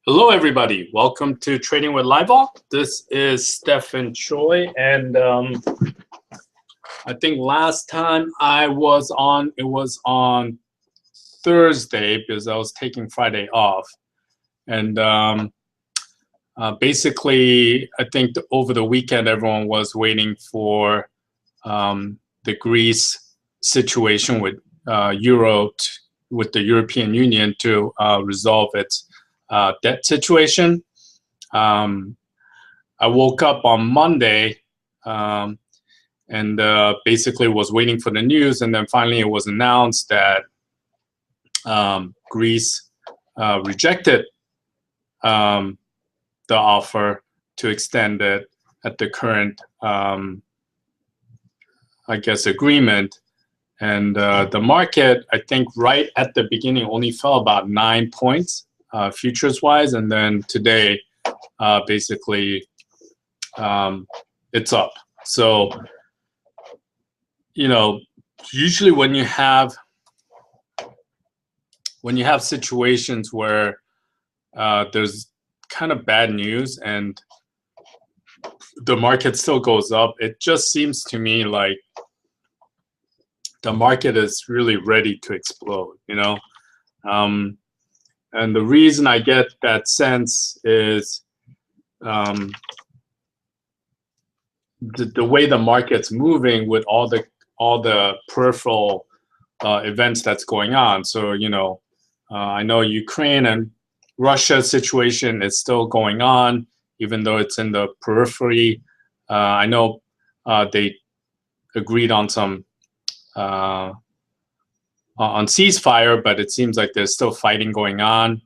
Hello, everybody. Welcome to Trading with Livevol. This is Stefan Choi, and I think last time I was on, it was on Thursday because I was taking Friday off, and basically, I think over the weekend everyone was waiting for the Greece situation with with the European Union to resolve its debt situation. I woke up on Monday and basically was waiting for the news, and then finally it was announced that Greece rejected the offer to extend it at the current, I guess, agreement. And the market, I think, right at the beginning only fell about 9 points. Futures-wise, and then today, basically, it's up. So, usually when you have situations where there's kind of bad news and the market still goes up, it just seems to me like the market is really ready to explode, And the reason I get that sense is the way the market's moving with all the peripheral events that's going on. So I know Ukraine and Russia situation is still going on, even though it's in the periphery. I know they agreed on some on ceasefire, but it seems like there's still fighting going on.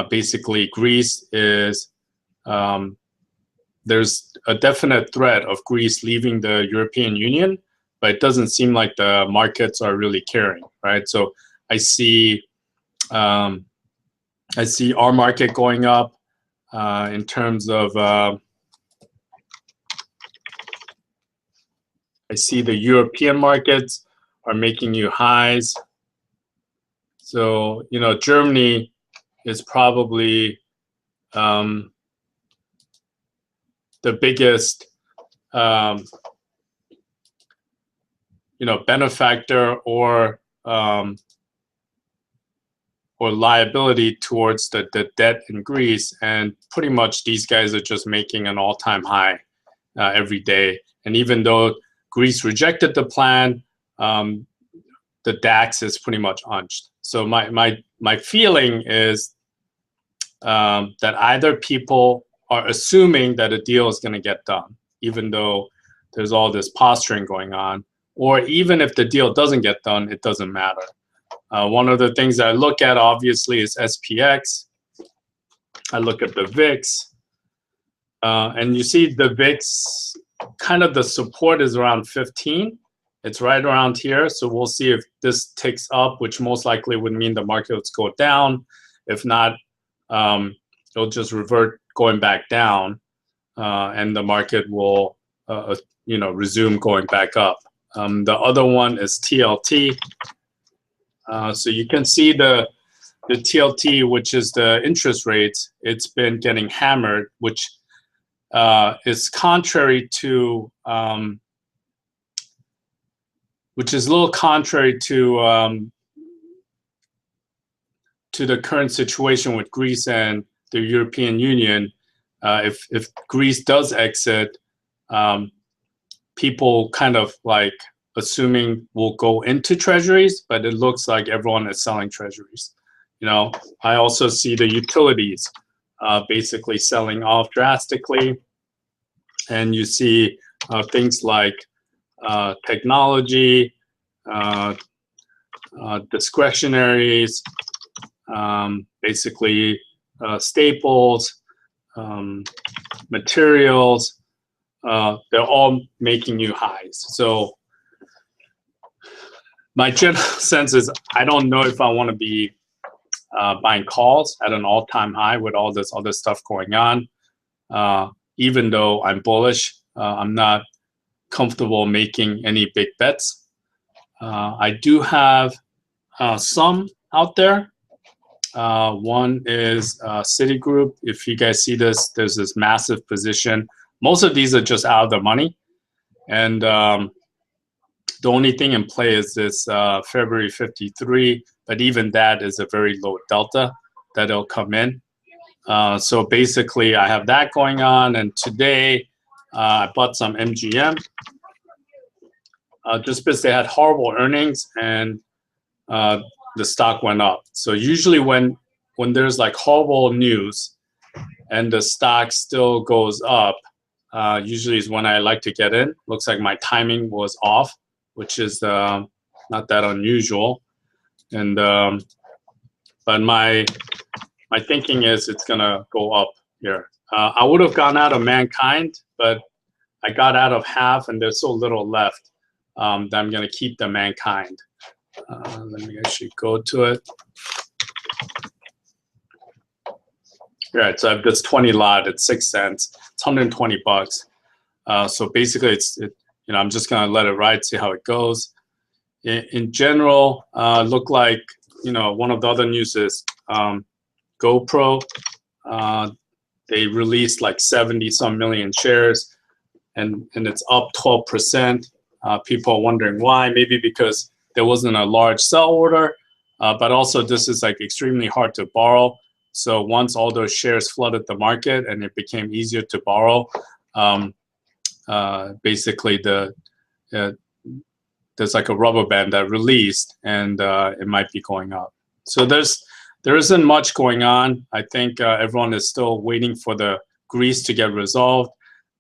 Basically, Greece is, there's a definite threat of Greece leaving the European Union, but it doesn't seem like the markets are really caring, right? So I see our market going up in terms of, I see the European markets are making new highs. So, Germany is probably the biggest, benefactor or liability towards the debt in Greece. And pretty much these guys are just making an all-time high every day. And even though Greece rejected the plan, the DAX is pretty much unched. So my feeling is that either people are assuming that a deal is going to get done, even though there's all this posturing going on, or even if the deal doesn't get done, it doesn't matter. One of the things I look at, obviously, is SPX. I look at the VIX, and you see the VIX, kind of the support is around 15. It's right around here, so we'll see if this ticks up, which most likely would mean the markets go down. If not, it'll just revert going back down, and the market will, resume going back up. The other one is TLT. So you can see the TLT, which is the interest rates. It's been getting hammered, which is contrary to. Which is a little contrary to the current situation with Greece and the European Union. If Greece does exit, people kind of like assuming will go into treasuries, but it looks like everyone is selling treasuries. I also see the utilities basically selling off drastically, and you see things like technology, discretionaries, basically staples, materials, they're all making new highs. So my general sense is I don't know if I want to be buying calls at an all-time high with all this other stuff going on. Even though I'm bullish, I'm not comfortable making any big bets. I do have some out there, One is Citigroup. If you guys see this, there's this massive position. Most of these are just out of the money. And the only thing in play is this February 53, but even that is a very low delta that'll come in. So basically, I have that going on. And today, I bought some MGM just because they had horrible earnings and the stock went up. So usually when there's like horrible news and the stock still goes up, usually is when I like to get in. Looks like my timing was off, which is not that unusual. And but my thinking is it's gonna go up here. I would have gone out of Mankind, but I got out of half, and there's so little left that I'm gonna keep the Mankind. Let me actually go to it. All right, so I have this 20 lot at 6 cents. It's 120 bucks. So basically, I'm just gonna let it ride, see how it goes. In general, look like one of the other news is GoPro. They released like 70-some million shares, and it's up 12%. People are wondering why. Maybe because there wasn't a large sell order, but also this is like extremely hard to borrow. So once all those shares flooded the market and it became easier to borrow, basically there's like a rubber band that released, and it might be going up. So there isn't much going on. I think everyone is still waiting for the Greece to get resolved.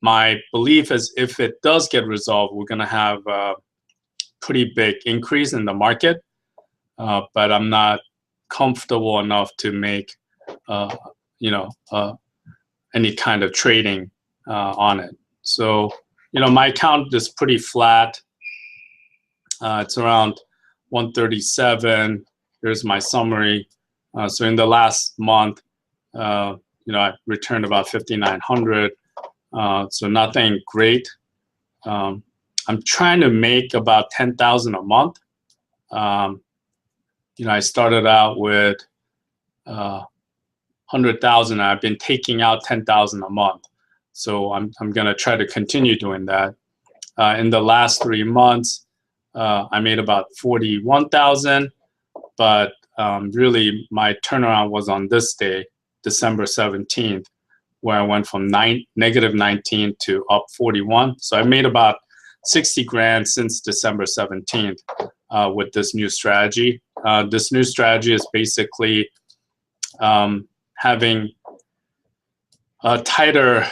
My belief is if it does get resolved, we're going to have a pretty big increase in the market, but I'm not comfortable enough to make any kind of trading on it. So my account is pretty flat. It's around 137. Here's my summary. So in the last month, I returned about 5,900. So nothing great. I'm trying to make about 10,000 a month. I started out with 100,000. I've been taking out 10,000 a month. So I'm gonna try to continue doing that. In the last 3 months, I made about 41,000, but really my turnaround was on this day, December 17th, where I went from negative 19 to up 41. So I made about 60 grand since December 17th with this new strategy. This new strategy is basically having a tighter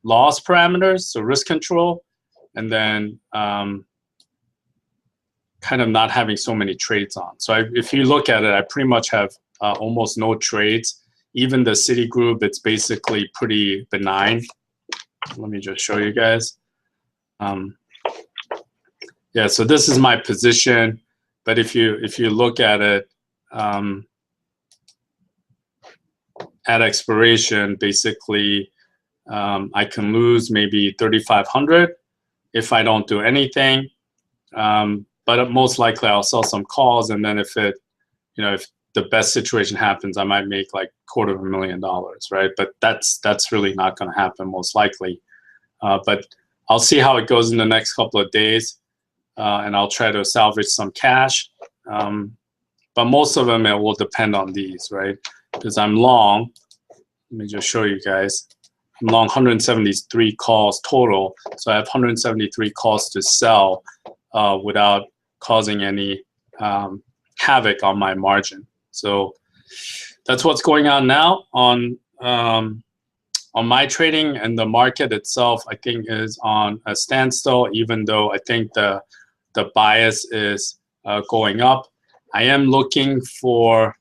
loss parameters, so risk control, and then kind of not having so many trades on. So if you look at it, I pretty much have almost no trades. Even the Citigroup, it's basically pretty benign. Let me just show you guys. Yeah, so this is my position, but if you look at it, at expiration, basically, I can lose maybe 3,500 if I don't do anything. But most likely I'll sell some calls, and then if the best situation happens, I might make like $250,000, right? But that's really not going to happen most likely. But I'll see how it goes in the next couple of days, and I'll try to salvage some cash. But most of them, it will depend on these, right? Because I'm long. Let me just show you guys. I'm long 173 calls total, so I have 173 calls to sell without causing any havoc on my margin. So that's what's going on now on my trading, and the market itself, I think, is on a standstill, even though I think the bias is going up. I am looking for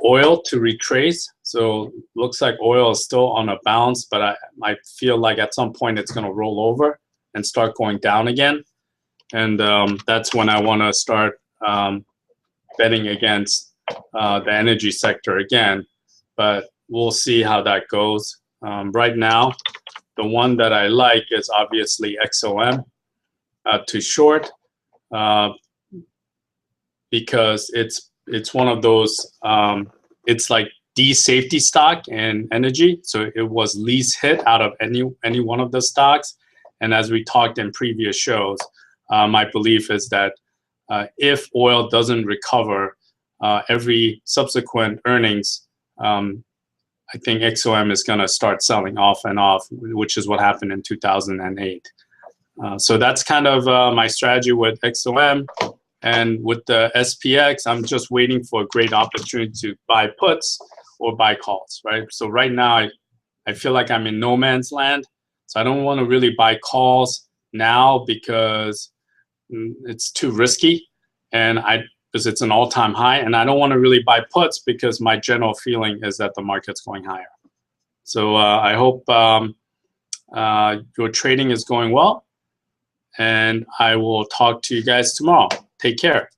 oil to retrace. So looks like oil is still on a bounce, but I feel like at some point it's going to roll over and start going down again. And that's when I want to start betting against the energy sector again. But we'll see how that goes. Right now, the one that I like is obviously XOM to short. because it's one of those, it's like the safety stock in energy. So it was least hit out of any one of the stocks. And as we talked in previous shows, my belief is that if oil doesn't recover every subsequent earnings, I think XOM is going to start selling off and off, which is what happened in 2008. So that's kind of my strategy with XOM. And with the SPX, I'm just waiting for a great opportunity to buy puts or buy calls, right? So right now, I feel like I'm in no man's land. So I don't want to really buy calls now because it's too risky, and because it's an all-time high, and I don't want to really buy puts because my general feeling is that the market's going higher. So I hope your trading is going well, and I will talk to you guys tomorrow. Take care.